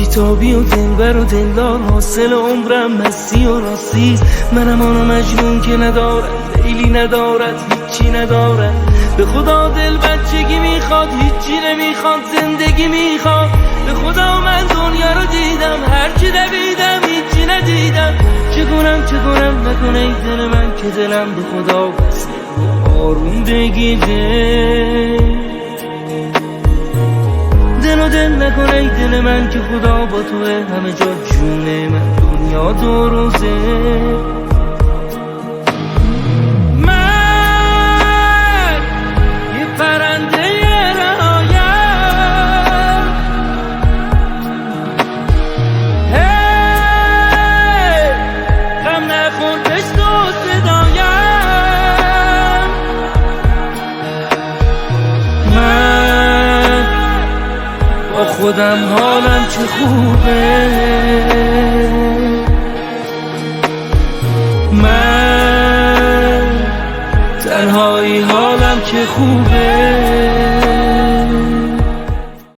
بیتابی و دلبر و دلدار، حاصل عمرم مستی و راستی. منم آن مجنون که ندارد لیلی، ندارد هیچی ندارد. به خدا دل بچگی میخواد، هیچی نمیخواد، زندگی میخواد. به خدا من دنیا رو دیدم، هرچی دویدم هیچی ندیدم. چه کنم نکنه ای دل من که دلم به خدا بسته آروم بگیره. دل نکنه ای دل من که خدا با توه، همه جا جونه من، دنیا دو روزه. من یه پرنده رهایم، هی غم نخور بشنو صدایم. من با خودم حالم چه خوبه، من تنهایی حالم چه خوبه.